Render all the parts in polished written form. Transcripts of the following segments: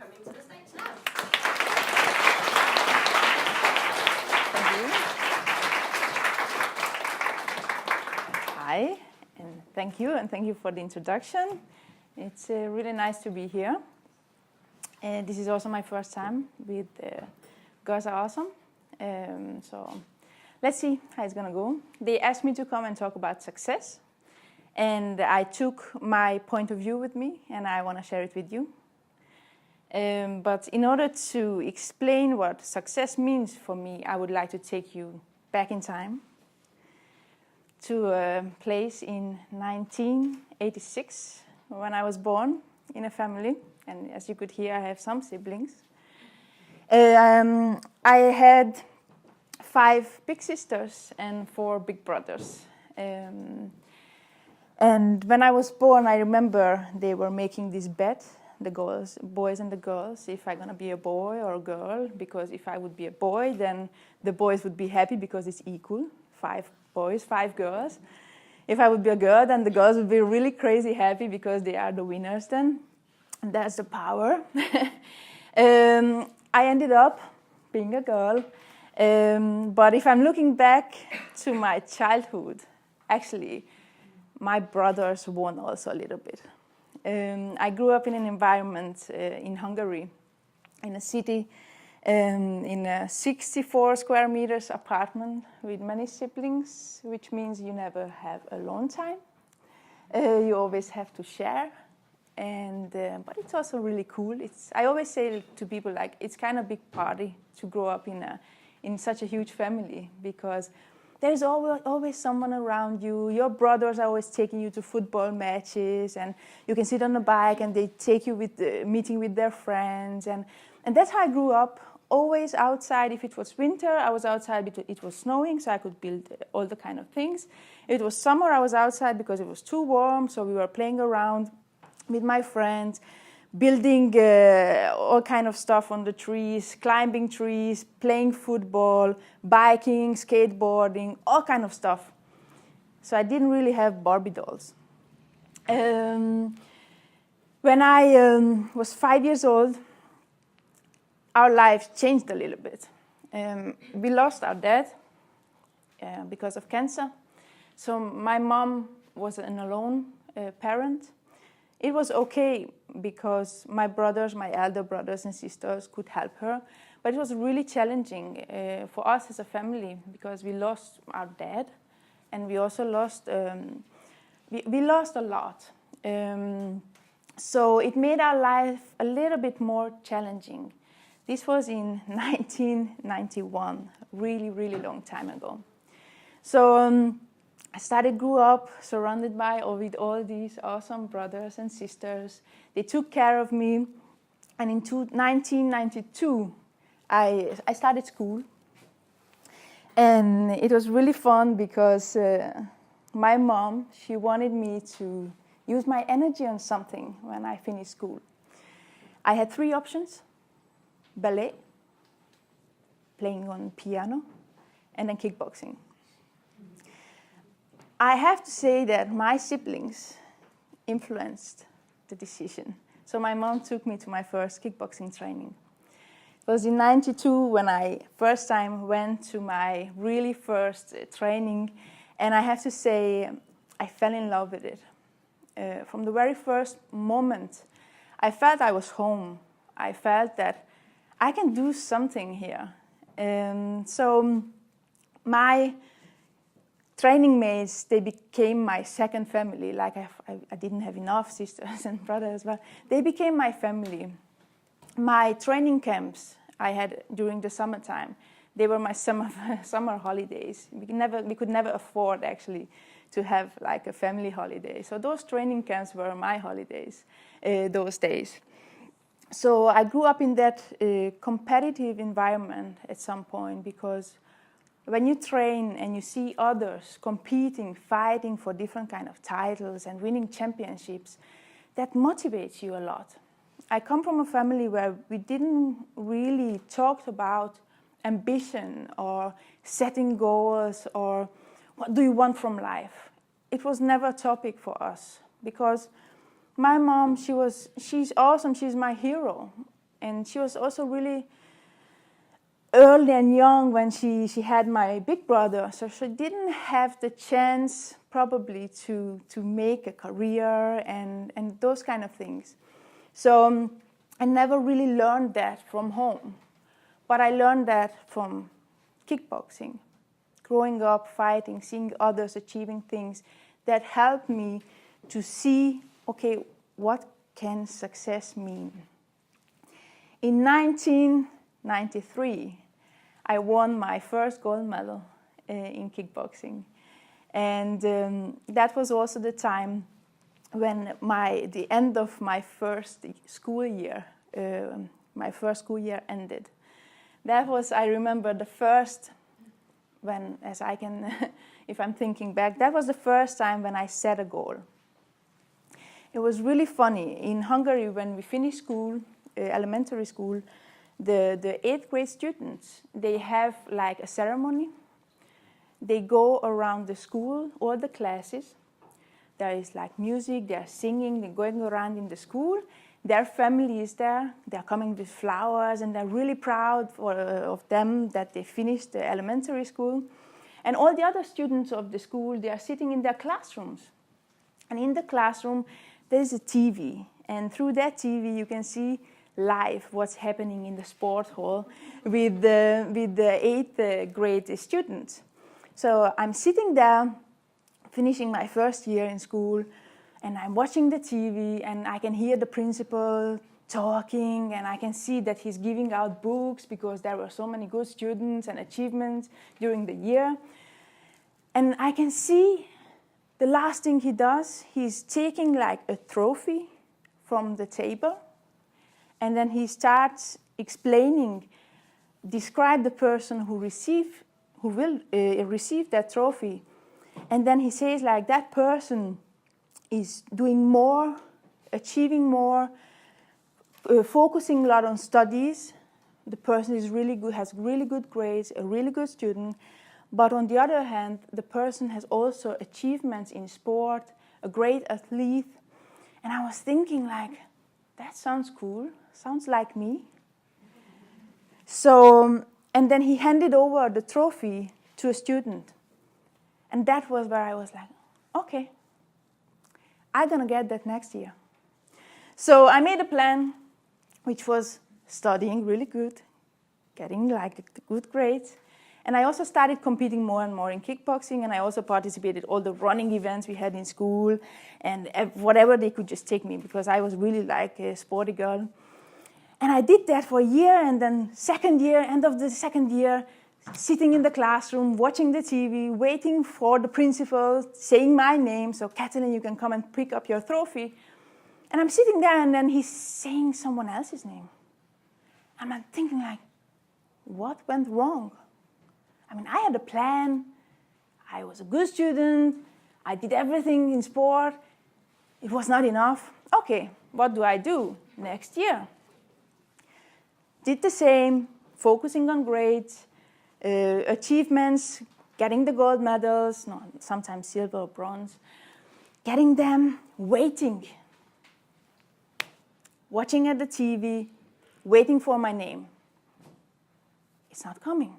coming to the stage now. Thank you. Hi, and thank you for the introduction. It's really nice to be here. This is also my first time with Girls Are Awesome. So let's see how it's gonna go. They asked me to come and talk about success, and I took my point of view with me, and I want to share it with you. But in order to explain what success means for me, I would like to take you back in time to a place in 1986 when I was born in a family. And as you could hear, I have some siblings. I had 5 big sisters and 4 big brothers. And when I was born, I remember they were making this bet, the boys and the girls, if I'm gonna be a boy or a girl, because if I would be a boy, then the boys would be happy because it's equal, 5 boys, 5 girls. If I would be a girl, then the girls would be really crazy happy because they are the winners then. And that's the power. I ended up being a girl. But if I'm looking back to my childhood, actually, my brothers won also a little bit. I grew up in an environment in Hungary, in a city, in a 64 square meters apartment with many siblings, which means you never have alone time. You always have to share. But it's also really cool. I always say to people, like, it's kind of a big party to grow up in such a huge family, because there's always someone around you. Your brothers are always taking you to football matches, and you can sit on a bike and they take you meeting with their friends. And that's how I grew up, always outside. If it was winter, I was outside because it was snowing, so I could build all the kind of things. If it was summer, I was outside because it was too warm, so we were playing around with my friends, building all kind of stuff on the trees, climbing trees, playing football, biking, skateboarding, all kind of stuff. So I didn't really have Barbie dolls. When I was 5 years old, our life changed a little bit. We lost our dad because of cancer. So my mom was an alone parent. It was okay because my elder brothers and sisters could help her. But it was really challenging for us as a family because we lost our dad, and we also lost, we lost a lot. So it made our life a little bit more challenging. This was in 1991, really, really long time ago. So I grew up surrounded with all these awesome brothers and sisters. They took care of me. And in 1992, I started school. And it was really fun because my mom, she wanted me to use my energy on something when I finished school. I had 3 options: ballet, playing on piano, and then kickboxing. I have to say that my siblings influenced the decision. So my mom took me to my first kickboxing training. It was in 92 when I first time went to my really first training. And I have to say, I fell in love with it. From the very first moment, I felt I was home. I felt that I can do something here. So my training mates, they became my second family. Like I didn't have enough sisters and brothers, but they became my family. My training camps I had during the summertime, they were my summer holidays. We could never afford actually to have like a family holiday. So those training camps were my holidays those days. So I grew up in that competitive environment at some point, because when you train and you see others competing, fighting for different kind of titles and winning championships, that motivates you a lot. I come from a family where we didn't really talk about ambition or setting goals or what do you want from life. It was never a topic for us, because my mom, she's awesome, she's my hero. And she was also really early and young when she had my big brother. So she didn't have the chance probably to make a career and those kind of things. So I never really learned that from home. But I learned that from kickboxing. Growing up, fighting, seeing others achieving things that helped me to see, okay, what can success mean? In 1993, I won my first gold medal in kickboxing. And that was also the time when the end of my first school year ended. That was, I remember, the first when, as I can, if I'm thinking back, that was the first time when I set a goal. It was really funny. In Hungary, when we finished school, elementary school, the 8th grade students, they have like a ceremony. They go around the school, all the classes. There is like music, they're singing, they're going around in the school. Their family is there, they're coming with flowers, and they're really proud of them that they finished the elementary school. And all the other students of the school, they are sitting in their classrooms. And in the classroom, there's a TV. And through that TV, you can see live what's happening in the sport hall with the 8th grade students. So I'm sitting there, finishing my first year in school, and I'm watching the TV, and I can hear the principal talking, and I can see that he's giving out books because there were so many good students and achievements during the year. And I can see the last thing he does, he's taking like a trophy from the table, and then he starts explaining, describe the person who will receive that trophy. And then he says like, that person is doing more, achieving more, focusing a lot on studies. The person is really good, has really good grades, a really good student. But on the other hand, the person has also achievements in sport, a great athlete. And I was thinking like, that sounds cool, sounds like me. So, and then he handed over the trophy to a student. And that was where I was like, okay, I'm going to get that next year. So I made a plan, which was studying really good, getting like good grades. And I also started competing more and more in kickboxing, and I also participated in all the running events we had in school, and whatever they could just take me, because I was really like a sporty girl. And I did that for a year, and then end of the second year, sitting in the classroom, watching the TV, waiting for the principal, saying my name, so Katalin, you can come and pick up your trophy. And I'm sitting there, and then he's saying someone else's name. And I'm thinking like, what went wrong? I mean, I had a plan, I was a good student, I did everything in sport, it was not enough. Okay, what do I do next year? Did the same, focusing on grades, achievements, getting the gold medals, no, sometimes silver or bronze, getting them, waiting, watching at the TV, waiting for my name. It's not coming.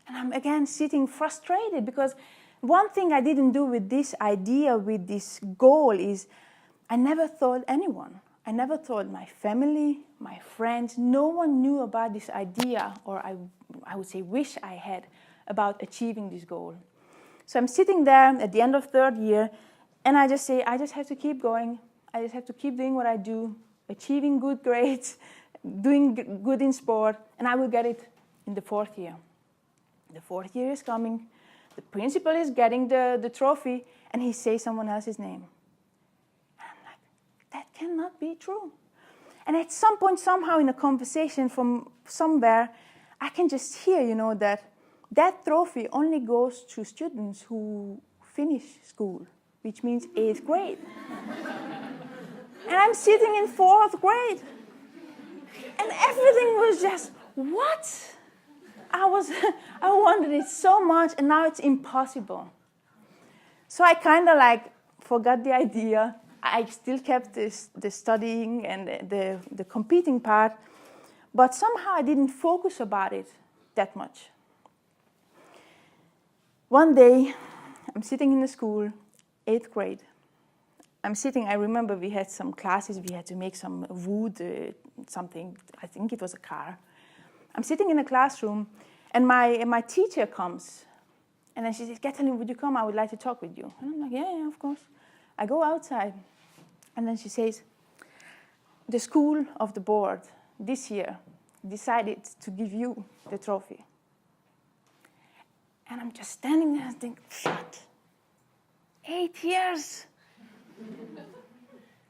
And I'm again sitting frustrated, because one thing I didn't do with this idea, with this goal, is I never told anyone. I never told my family, my friends. No one knew about this idea, or I would say wish I had, about achieving this goal. So I'm sitting there at the end of third year, and I just say, I just have to keep going. I just have to keep doing what I do, achieving good grades, doing good in sport, and I will get it in the fourth year. The fourth year is coming, the principal is getting the trophy, and he says someone else's name. And I'm like, that cannot be true. And at some point, somehow in a conversation from somewhere, I can just hear, that trophy only goes to students who finish school, which means 8th grade. And I'm sitting in 4th grade. And everything was just, what? I wanted it so much, and now it's impossible. So I kind of like forgot the idea, I still kept the studying and the competing part, but somehow I didn't focus about it that much. One day, I'm sitting in the school, 8th grade. I remember we had some classes, we had to make some wood, something, I think it was a car. I'm sitting in a classroom, and my teacher comes, and then she says, Katalin, would you come? I would like to talk with you. And I'm like, yeah, of course. I go outside, and then she says, the school of the board this year decided to give you the trophy. And I'm just standing there and think, what? 8 years?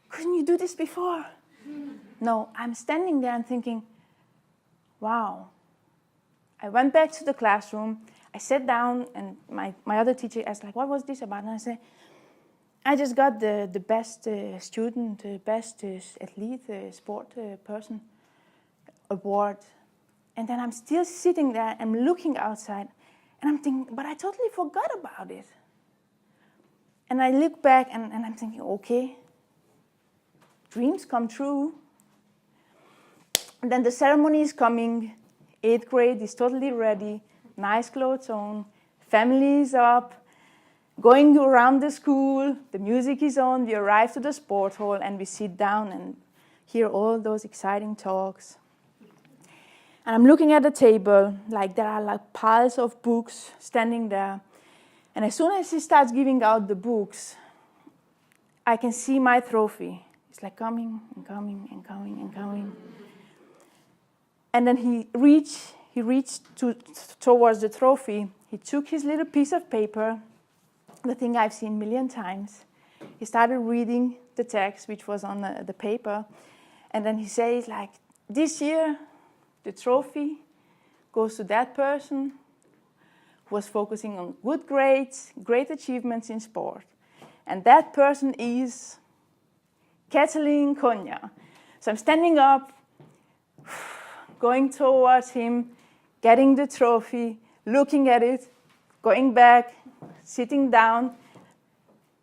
Couldn't you do this before? No, I'm standing there and thinking, wow. I went back to the classroom, I sat down, and my other teacher asked, like, what was this about? And I said, I just got the best student, best athlete, sport person award. And then I'm still sitting there and looking outside, and I'm thinking, but I totally forgot about it. And I look back, and I'm thinking, okay, dreams come true. And then the ceremony is coming, 8th grade is totally ready, nice clothes on, family is up, going around the school, the music is on, we arrive to the sport hall, and we sit down and hear all those exciting talks. And I'm looking at the table, like there are like piles of books standing there. And as soon as he starts giving out the books, I can see my trophy. It's like coming and coming and coming and coming. And then he reached towards the trophy. He took his little piece of paper, the thing I've seen a million times. He started reading the text, which was on the paper. And then he says, like, this year, the trophy goes to that person who was focusing on good grades, great achievements in sport. And that person is Katalin Konya. So I'm standing up, going towards him, getting the trophy, looking at it, going back, sitting down,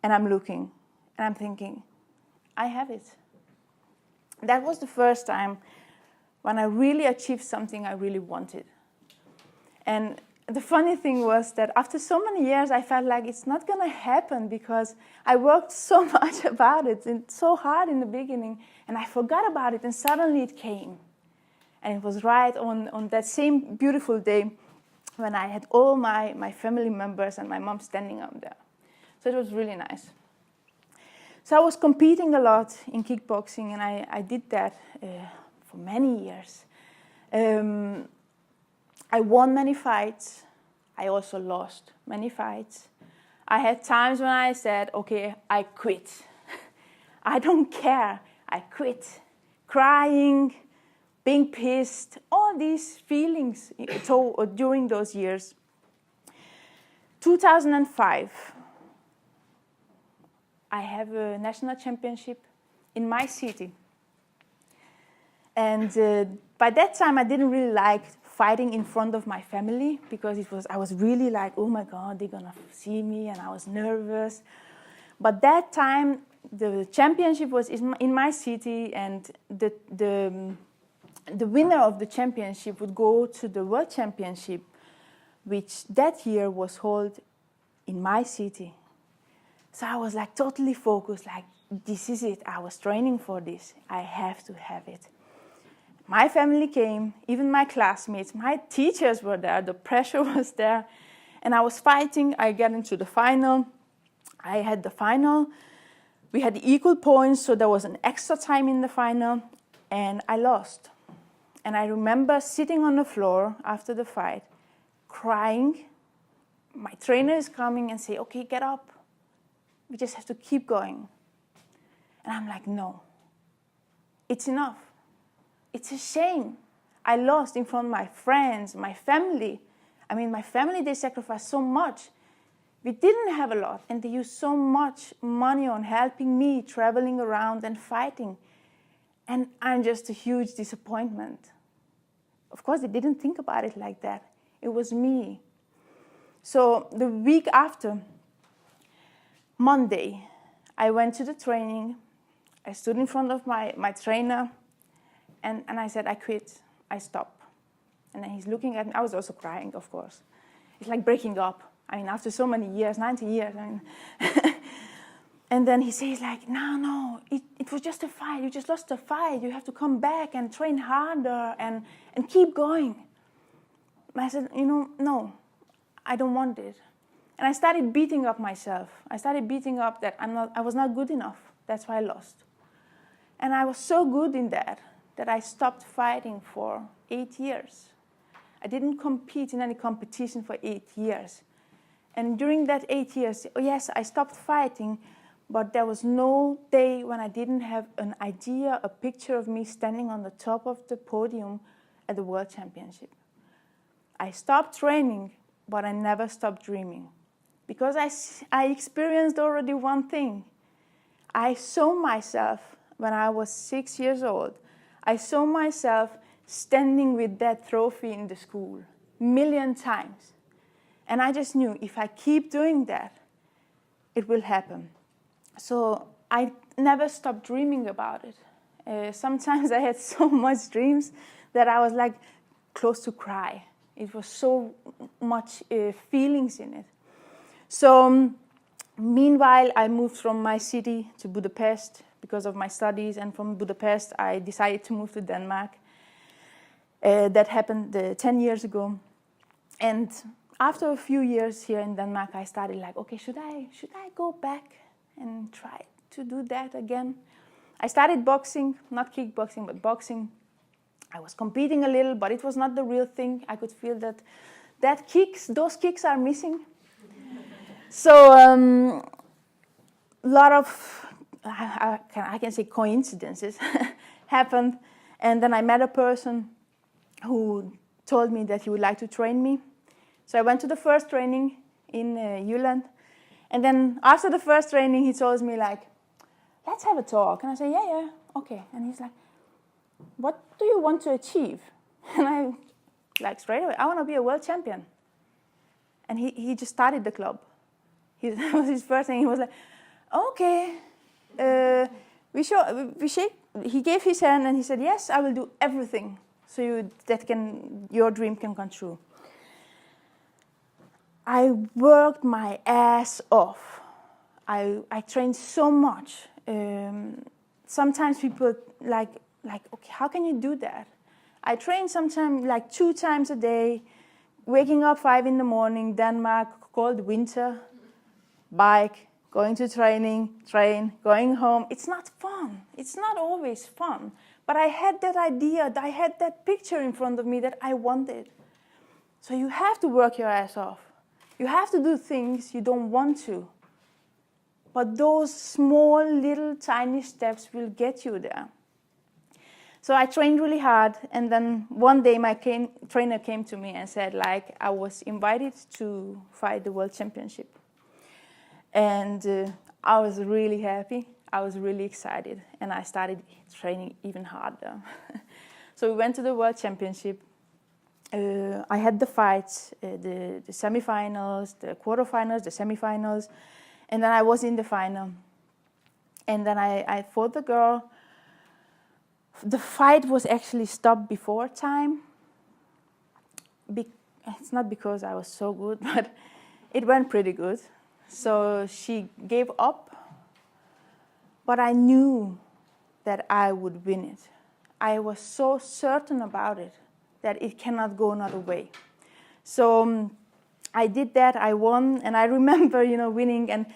and I'm looking. And I'm thinking, I have it. That was the first time when I really achieved something I really wanted. And the funny thing was that after so many years, I felt like it's not going to happen because I worked so much about it and so hard in the beginning, and I forgot about it, and suddenly it came. And it was right on that same beautiful day when I had all my family members and my mom standing up there. So it was really nice. So I was competing a lot in kickboxing, and I did that for many years. I won many fights. I also lost many fights. I had times when I said, okay, I quit. I don't care. I quit. Crying, being pissed, all these feelings during those years. 2005, I have a national championship in my city. And by that time, I didn't really like fighting in front of my family because I was really like, oh my God, they're gonna see me, and I was nervous. But that time, the championship was in my city, and the winner of the championship would go to the World Championship, which that year was held in my city. So I was like totally focused, like this is it. I was training for this. I have to have it. My family came, even my classmates, my teachers were there, the pressure was there, and I was fighting. I got into the final. I had the final. We had equal points, so there was an extra time in the final, and I lost. And I remember sitting on the floor after the fight, crying. My trainer is coming and say, okay, get up. We just have to keep going. And I'm like, no, it's enough. It's a shame. I lost in front of my friends, my family. I mean, my family, they sacrificed so much. We didn't have a lot, and they used so much money on helping me, traveling around and fighting. And I'm just a huge disappointment. Of course, they didn't think about it like that. It was me. So the week after, Monday, I went to the training. I stood in front of my trainer, and I said, I quit, I stop. And then he's looking at me. I was also crying, of course. It's like breaking up. I mean, after so many years, 90 years. I mean. And then he says, like, no, it was just a fight. You just lost a fight. You have to come back and train harder and keep going. I said, no, I don't want it. And I started beating up myself. I started beating up that I was not good enough. That's why I lost. And I was so good in that I stopped fighting for 8 years. I didn't compete in any competition for 8 years. And during that 8 years, yes, I stopped fighting, but there was no day when I didn't have an idea, a picture of me standing on the top of the podium at the World Championship. I stopped training, but I never stopped dreaming. Because I experienced already one thing. I saw myself when I was 6 years old. I saw myself standing with that trophy in the school, a million times. And I just knew if I keep doing that, it will happen. So I never stopped dreaming about it. Sometimes I had so much dreams that I was like close to cry. It was so much feelings in it. So meanwhile, I moved from my city to Budapest because of my studies. And from Budapest, I decided to move to Denmark. That happened 10 years ago. And after a few years here in Denmark, I started like, okay, should I go back and try to do that again? I started boxing, not kickboxing, but boxing. I was competing a little, but it was not the real thing. I could feel that those kicks are missing. So a lot of, I can say coincidences happened. And then I met a person who told me that he would like to train me. So I went to the first training in Jylland. And then after the first training, he told me like, let's have a talk. And I said, yeah, okay. And he's like, what do you want to achieve? And I, like straight away, I want to be a world champion. And he just started the club. That was his first thing. He was like, okay, he gave his hand and he said, yes, I will do everything so your dream can come true. I worked my ass off. I trained so much. Sometimes people like, okay, how can you do that? I trained sometimes like 2 times a day, waking up 5 in the morning, Denmark, cold winter, bike, going to training, train, going home. It's not fun. It's not always fun. But I had that idea, I had that picture in front of me that I wanted. So you have to work your ass off. You have to do things you don't want to. But those small, little, tiny steps will get you there. So I trained really hard, and then one day my trainer came to me and said, like, I was invited to fight the World Championship. And I was really happy. I was really excited, and I started training even harder. So we went to the World Championship. I had the fights, the semifinals, the quarterfinals, the semifinals, and then I was in the final. And then I fought the girl. The fight was actually stopped before time. It's not because I was so good, but it went pretty good. So she gave up, but I knew that I would win it. I was so certain about it that it cannot go another way. So I did that, I won, and I remember, winning. And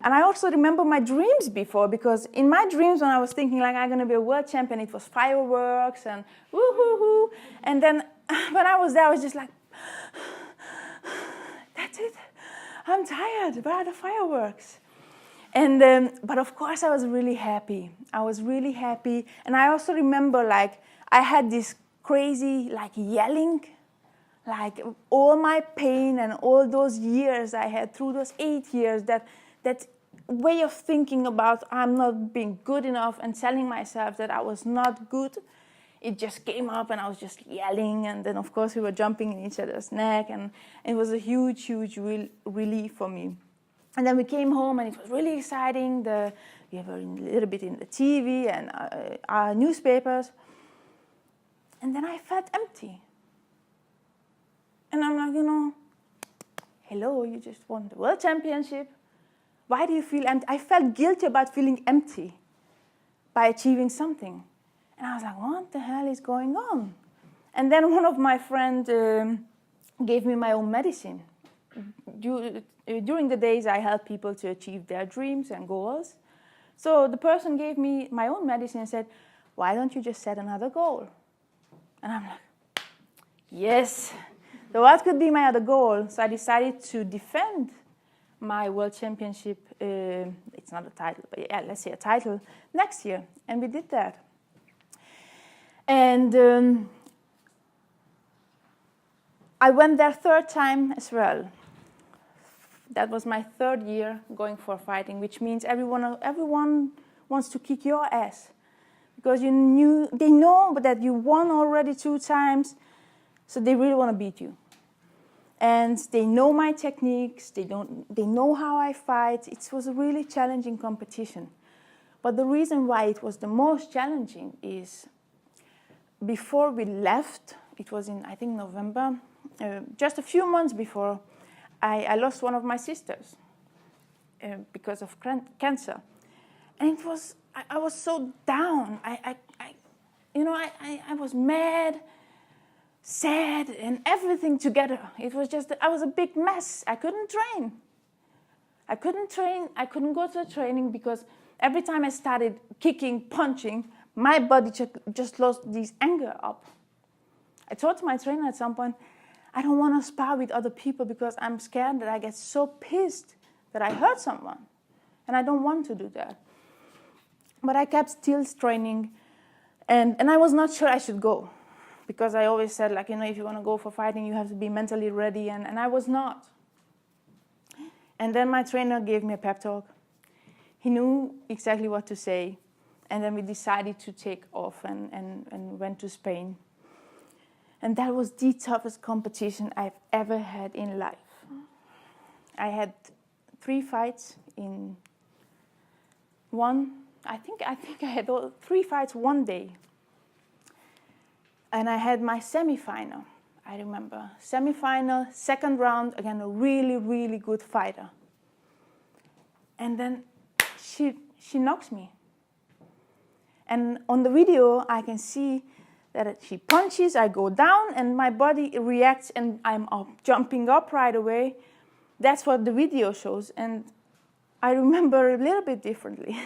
I also remember my dreams before, because in my dreams when I was thinking like I'm going to be a world champion, it was fireworks and woo-hoo-hoo. And then when I was there, I was just like, that's it. I'm tired. Where are the fireworks? And but of course I was really happy. I was really happy. And I also remember like I had this crazy like yelling, like all my pain and all those years I had through those 8 years, that way of thinking about I'm not being good enough and telling myself that I was not good, it just came up and I was just yelling. And then of course we were jumping in each other's neck, and it was a huge, huge relief for me. And then we came home, and it was really exciting. We were a little bit in the TV and our newspapers. And then I felt empty. And I'm like, hello, you just won the world championship. Why do you feel empty? I felt guilty about feeling empty by achieving something. And I was like, what the hell is going on? And then one of my friends gave me my own medicine. During the days, I help people to achieve their dreams and goals. So the person gave me my own medicine and said, why don't you just set another goal? And I'm like, yes. So what could be my other goal? So I decided to defend my world championship. It's not a title, but yeah, let's say a title next year. And we did that. And I went there third time as well. That was my third year going for fighting, which means everyone wants to kick your ass. Because they know that you won already 2 times, so they really want to beat you. And they know my techniques, they know how I fight. It was a really challenging competition. But the reason why it was the most challenging is before we left, it was in, I think, November, just a few months before, I lost one of my sisters because of cancer. And I was so down. I was mad, sad, and everything together. It was just, I was a big mess. I couldn't train. I couldn't go to training because every time I started kicking, punching, my body just lost this anger up. I told my trainer at some point, I don't want to spar with other people because I'm scared that I get so pissed that I hurt someone. And I don't want to do that. But I kept still training. And I was not sure I should go. Because I always said, if you want to go for fighting, you have to be mentally ready. And I was not. And then my trainer gave me a pep talk. He knew exactly what to say. And then we decided to take off and went to Spain. And that was the toughest competition I've ever had in life. I had 3 fights in one. I think I had 3 fights one day. And I had my semi-final, I remember. Semi-final, second round, again, a really, really good fighter. And then she knocks me. And on the video, I can see that she punches, I go down, and my body reacts, and I'm jumping up right away. That's what the video shows, and I remember a little bit differently.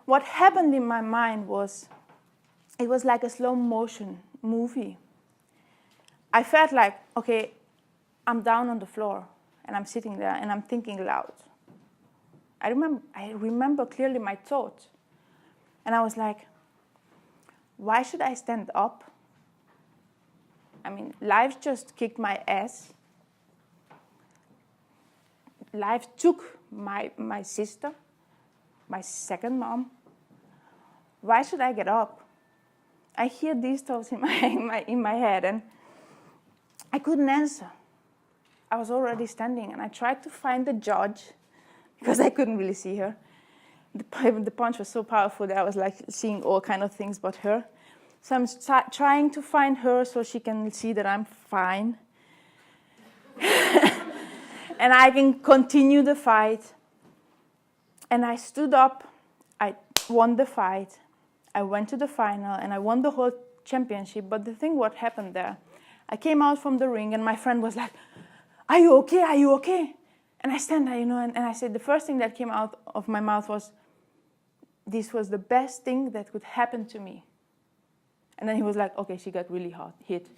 What happened in my mind was, it was like a slow motion movie. I felt like, okay, I'm down on the floor, and I'm sitting there, and I'm thinking loud. I remember clearly my thoughts, and I was like, why should I stand up? I mean, life just kicked my ass. Life took my sister, my second mom. Why should I get up? I hear these thoughts in my head, and I couldn't answer. I was already standing, and I tried to find the judge because I couldn't really see her. The punch was so powerful that I was seeing all kind of things but her. So I'm trying to find her so she can see that I'm fine. And I can continue the fight. And I stood up, I won the fight, I went to the final, and I won the whole championship. But the thing what happened there, I came out from the ring, and my friend was like, are you okay? Are you okay? And I stand there, and I said, the first thing that came out of my mouth was, this was the best thing that could happen to me. And then he was like, okay, she got really hit.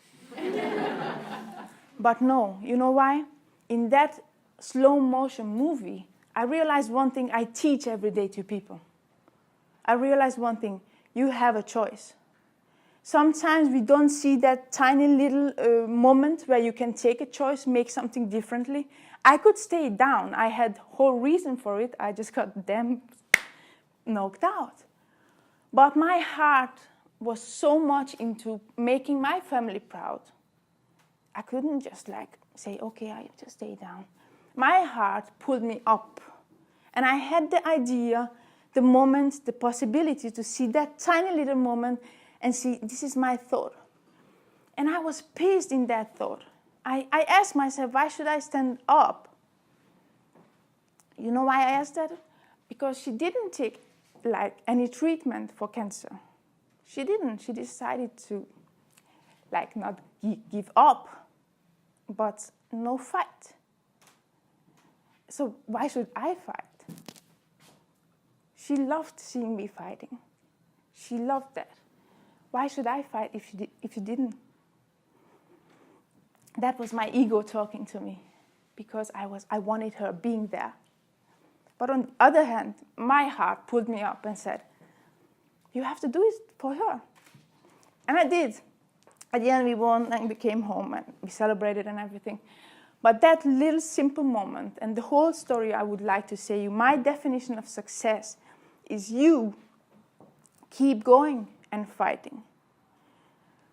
But no, you know why? In that slow motion movie, I realized one thing I teach every day to people. I realized one thing, you have a choice. Sometimes we don't see that tiny little moment where you can take a choice, make something differently. I could stay down. I had whole reason for it. I just got damn knocked out. But my heart was so much into making my family proud. I couldn't just say, okay, I just stay down. my heart pulled me up. And I had the idea, the moment, the possibility to see that tiny little moment and see, this is my thought. And I was pissed in that thought. I asked myself, why should I stand up? You know why I asked that? Because she didn't take any treatment for cancer. She didn't. She decided to not give up, but no fight. So why should I fight? She loved seeing me fighting. She loved that. Why should I fight if she didn't? That was my ego talking to me, because I wanted her being there. But on the other hand, my heart pulled me up and said, you have to do it for her. And I did. At the end, we won and we came home and we celebrated and everything. But that little simple moment and the whole story, I would like to say you, my definition of success is you keep going and fighting.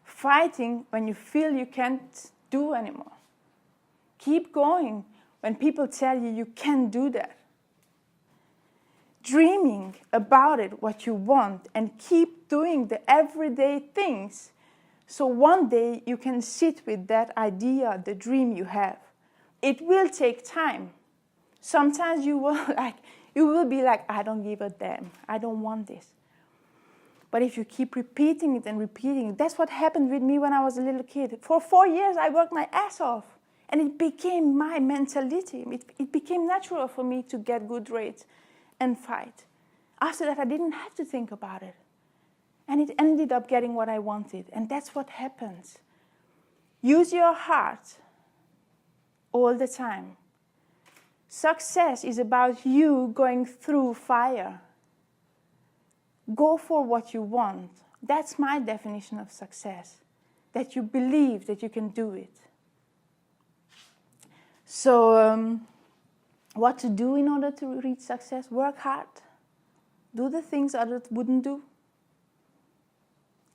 Fighting when you feel you can't do anymore. Keep going when people tell you you can't do that. Dreaming about it, what you want, and keep doing the everyday things. So one day you can sit with that idea, the dream you have. It will take time. Sometimes you will be like, I don't give a damn. I don't want this. But if you keep repeating it and repeating it, that's what happened with me when I was a little kid. For 4 years, I worked my ass off. And it became my mentality. It became natural for me to get good grades and fight. After that, I didn't have to think about it. And it ended up getting what I wanted. And that's what happens. Use your heart all the time. Success is about you going through fire. Go for what you want. That's my definition of success. That you believe that you can do it. So, what to do in order to reach success? Work hard. Do the things others wouldn't do.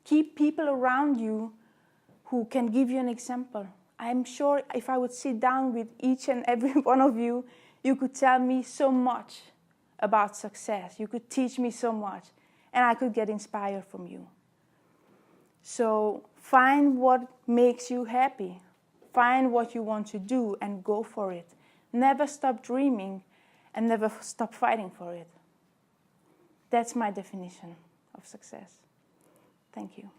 Keep people around you who can give you an example. I'm sure if I would sit down with each and every one of you, you could tell me so much about success. You could teach me so much. And I could get inspired from you. So find what makes you happy. Find what you want to do and go for it. Never stop dreaming and never stop fighting for it. That's my definition of success. Thank you.